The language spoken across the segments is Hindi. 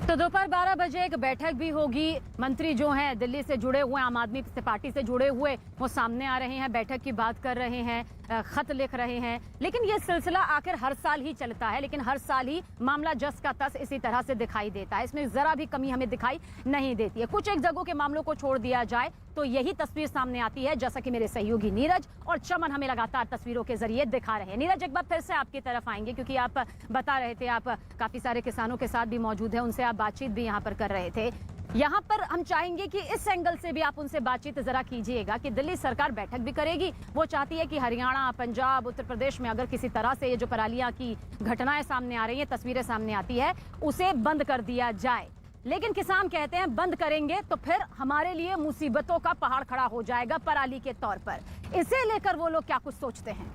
तो दोपहर 12 बजे एक बैठक भी होगी। मंत्री जो हैं दिल्ली से जुड़े हुए, आम आदमी पार्टी से जुड़े हुए, वो सामने आ रहे हैं, बैठक की बात कर रहे हैं, खत लिख रहे हैं। लेकिन ये सिलसिला आखिर हर साल ही चलता है, लेकिन हर साल ही मामला जस का तस इसी तरह से दिखाई देता है। इसमें जरा भी कमी हमें दिखाई नहीं देती है। कुछ एक जगहों के मामलों को छोड़ दिया जाए तो यही तस्वीर सामने आती है, जैसा कि मेरे सहयोगी नीरज और चमन हमें लगातार तस्वीरों के जरिए दिखा रहे हैं। नीरज, एक बार फिर से आपकी तरफ आएंगे, क्योंकि आप बता रहे थे आप काफी सारे किसानों के साथ भी मौजूद है, उनसे आप बातचीत भी यहाँ पर कर रहे थे। यहाँ पर हम चाहेंगे कि इस एंगल से भी आप उनसे बातचीत जरा कीजिएगा कि दिल्ली सरकार बैठक भी करेगी, वो चाहती है कि हरियाणा, पंजाब, उत्तर प्रदेश में अगर किसी तरह से ये जो परालियां की घटनाएं सामने आ रही हैं, तस्वीरें सामने आती है, उसे बंद कर दिया जाए। लेकिन किसान कहते हैं बंद करेंगे तो फिर हमारे लिए मुसीबतों का पहाड़ खड़ा हो जाएगा पराली के तौर पर। इसे लेकर वो लोग क्या कुछ सोचते हैं?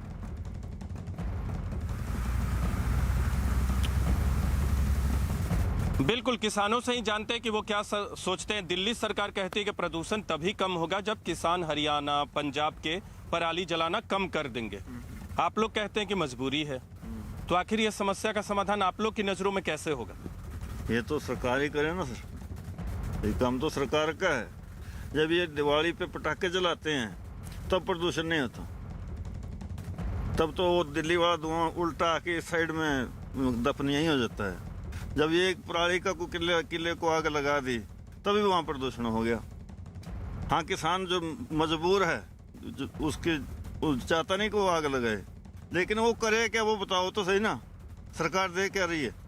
बिल्कुल, किसानों से ही जानते हैं कि वो क्या सोचते हैं। दिल्ली सरकार कहती है कि प्रदूषण तभी कम होगा जब किसान हरियाणा, पंजाब के पराली जलाना कम कर देंगे। आप लोग कहते हैं कि मजबूरी है, तो आखिर ये समस्या का समाधान आप लोग की नजरों में कैसे होगा? ये तो सरकार ही करे ना सर, ये काम तो सरकार का है। जब ये दिवाली पे पटाखे जलाते हैं तब प्रदूषण नहीं होता, तब तो वो दिल्ली वाला धुआं उल्टा आके इस साइड में दफन यही हो जाता है। जब ये एक पराली का किले को आग लगा दी तभी वहाँ प्रदूषण हो गया। हाँ, किसान जो मजबूर है, जो उसके चाहता नहीं कि वो आग लगाए, लेकिन वो करे क्या, वो बताओ तो सही ना। सरकार दे क्या रही है?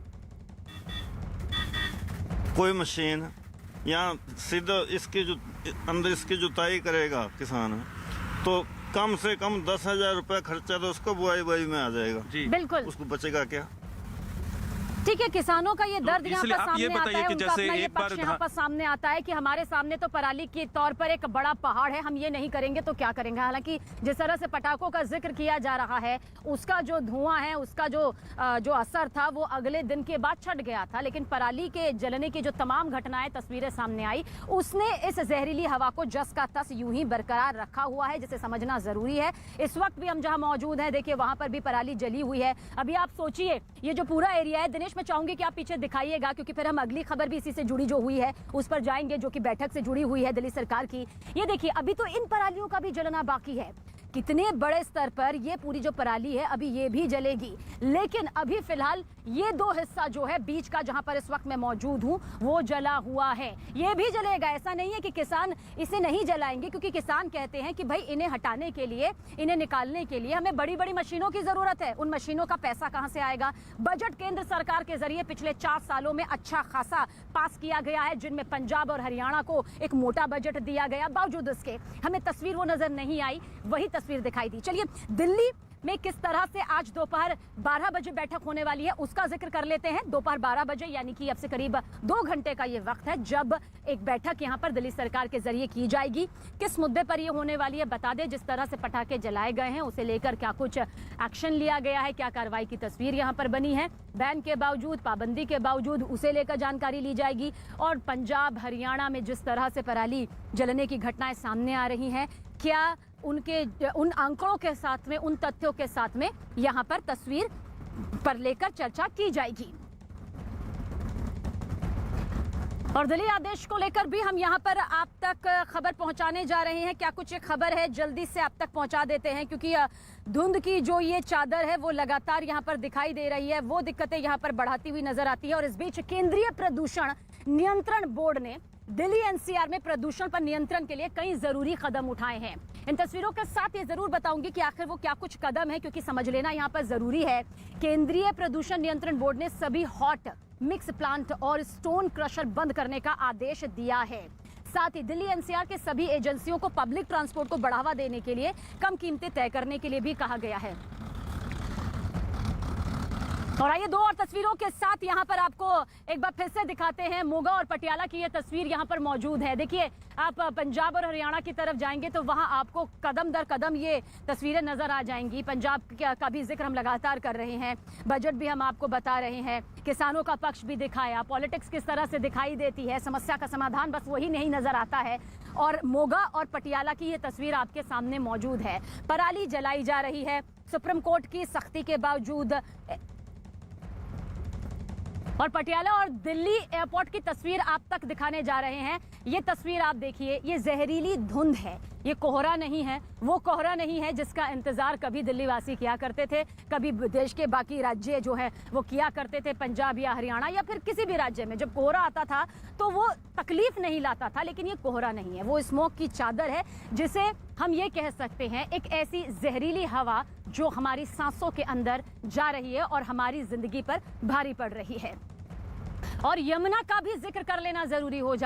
कोई मशीन या सीधा इसकी जो अंदर इसकी जुताई करेगा किसान, तो कम से कम 10,000 रुपया खर्चा तो उसको बुआई में आ जाएगा जी। बिल्कुल, उसको बचेगा क्या? ठीक है, किसानों का ये दर्द यहाँ पर सामने आता है, कि उनका अपना ये पक्ष यहाँ पर सामने आता है कि हमारे सामने तो पराली के तौर पर एक बड़ा पहाड़ है, हम ये नहीं करेंगे तो क्या करेंगे। हालांकि जिस तरह से पटाखों का जिक्र किया जा रहा है, उसका जो धुआं है, उसका जो असर था वो अगले दिन के बाद छट गया था, लेकिन पराली के जलने की जो तमाम घटनाएं, तस्वीरें सामने आई, उसने इस जहरीली हवा को जस का तस यूं ही बरकरार रखा हुआ है, जिसे समझना जरूरी है। इस वक्त भी हम जहां मौजूद हैं, देखिए वहां पर भी पराली जली हुई है। अभी आप सोचिए, ये जो पूरा एरिया है, दिनेश मैं चाहूंगी कि आप पीछे दिखाइएगा, क्योंकि फिर हम अगली खबर भी इसी से जुड़ी जो हुई है उस पर जाएंगे, जो कि बैठक से जुड़ी हुई है दिल्ली सरकार की। ये देखिए, अभी तो इन परालियों का भी जलना बाकी है। कितने बड़े स्तर पर ये पूरी जो पराली है अभी ये भी जलेगी, लेकिन अभी फिलहाल ये दो हिस्सा जो है बीच का, जहां पर इस वक्त मैं मौजूद हूं, वो जला हुआ है। ये भी जलेगा, ऐसा नहीं है कि किसान इसे नहीं जलाएंगे, क्योंकि किसान कहते हैं कि भाई इन्हें हटाने के लिए, इन्हें निकालने के लिए हमें बड़ी बड़ी मशीनों की जरूरत है। उन मशीनों का पैसा कहां से आएगा? बजट केंद्र सरकार के जरिए पिछले 4 सालों में अच्छा खासा पास किया गया है, जिनमें पंजाब और हरियाणा को एक मोटा बजट दिया गया। बावजूद इसके हमें तस्वीर वो नजर नहीं आई, वही तस्वीर दिखाई दी। चलिए, दिल्ली में किस तरह से आज दोपहर 12 बजे बैठक होने वाली है उसका जिक्र कर लेते हैं। दोपहर 12 बजे यानी कि अब से करीब 2 घंटे का ये वक्त है जब एक बैठक यहां पर दिल्ली सरकार के जरिए की जाएगी। किस मुद्दे पर ये होने वाली है बता दें। जिस तरह से पटाखे जलाए गए हैं उसे लेकर क्या कुछ एक्शन लिया गया है, क्या कार्रवाई की तस्वीर यहां पर बनी है, बैन के बावजूद, पाबंदी के बावजूद, उसे लेकर जानकारी ली जाएगी। और पंजाब, हरियाणा में जिस तरह से पराली जलने की घटनाएं सामने आ रही हैं, क्या उन आंकड़ों के साथ में, उन तथ्यों के साथ में यहां पर तस्वीर पर लेकर चर्चा की जाएगी। और दिल्ली आदेश को लेकर भी हम यहां पर आप तक खबर पहुंचाने जा रहे हैं। क्या कुछ एक खबर है, जल्दी से आप तक पहुंचा देते हैं, क्योंकि धुंध की जो ये चादर है वो लगातार यहां पर दिखाई दे रही है, वो दिक्कतें यहां पर बढ़ाती हुई नजर आती है। और इस बीच केंद्रीय प्रदूषण नियंत्रण बोर्ड ने दिल्ली एनसीआर में प्रदूषण पर नियंत्रण के लिए कई जरूरी कदम उठाए हैं। इन तस्वीरों के साथ ये जरूर बताऊंगी कि आखिर वो क्या कुछ कदम है, क्योंकि समझ लेना यहाँ पर जरूरी है। केंद्रीय प्रदूषण नियंत्रण बोर्ड ने सभी हॉट मिक्स प्लांट और स्टोन क्रशर बंद करने का आदेश दिया है। साथ ही दिल्ली एनसीआर के सभी एजेंसियों को पब्लिक ट्रांसपोर्ट को बढ़ावा देने के लिए कम कीमतें तय करने के लिए भी कहा गया है। और आइए 2 और तस्वीरों के साथ यहाँ पर आपको एक बार फिर से दिखाते हैं। मोगा और पटियाला की ये तस्वीर यहाँ पर मौजूद है। देखिए, आप पंजाब और हरियाणा की तरफ जाएंगे तो वहां आपको कदम दर कदम ये तस्वीरें नजर आ जाएंगी। पंजाब का भी जिक्र हम लगातार कर रहे हैं, बजट भी हम आपको बता रहे हैं, किसानों का पक्ष भी दिखाया, पॉलिटिक्स किस तरह से दिखाई देती है, समस्या का समाधान बस वही नहीं नजर आता है। और मोगा और पटियाला की ये तस्वीर आपके सामने मौजूद है। पराली जलाई जा रही है, सुप्रीम कोर्ट की सख्ती के बावजूद और पटियाला और दिल्ली एयरपोर्ट की तस्वीर आप तक दिखाने जा रहे हैं। ये तस्वीर आप देखिए, ये जहरीली धुंध है, ये कोहरा नहीं है। वो कोहरा नहीं है जिसका इंतजार कभी दिल्ली वासी किया करते थे, कभी देश के बाकी राज्य जो है वो किया करते थे, पंजाब या हरियाणा या फिर किसी भी राज्य में जब कोहरा आता था तो वो तकलीफ नहीं लाता था। लेकिन ये कोहरा नहीं है, वो स्मोक की चादर है, जिसे हम ये कह सकते हैं एक ऐसी जहरीली हवा जो हमारी सांसों के अंदर जा रही है और हमारी जिंदगी पर भारी पड़ रही है। और यमुना का भी जिक्र कर लेना जरूरी हो जाता है।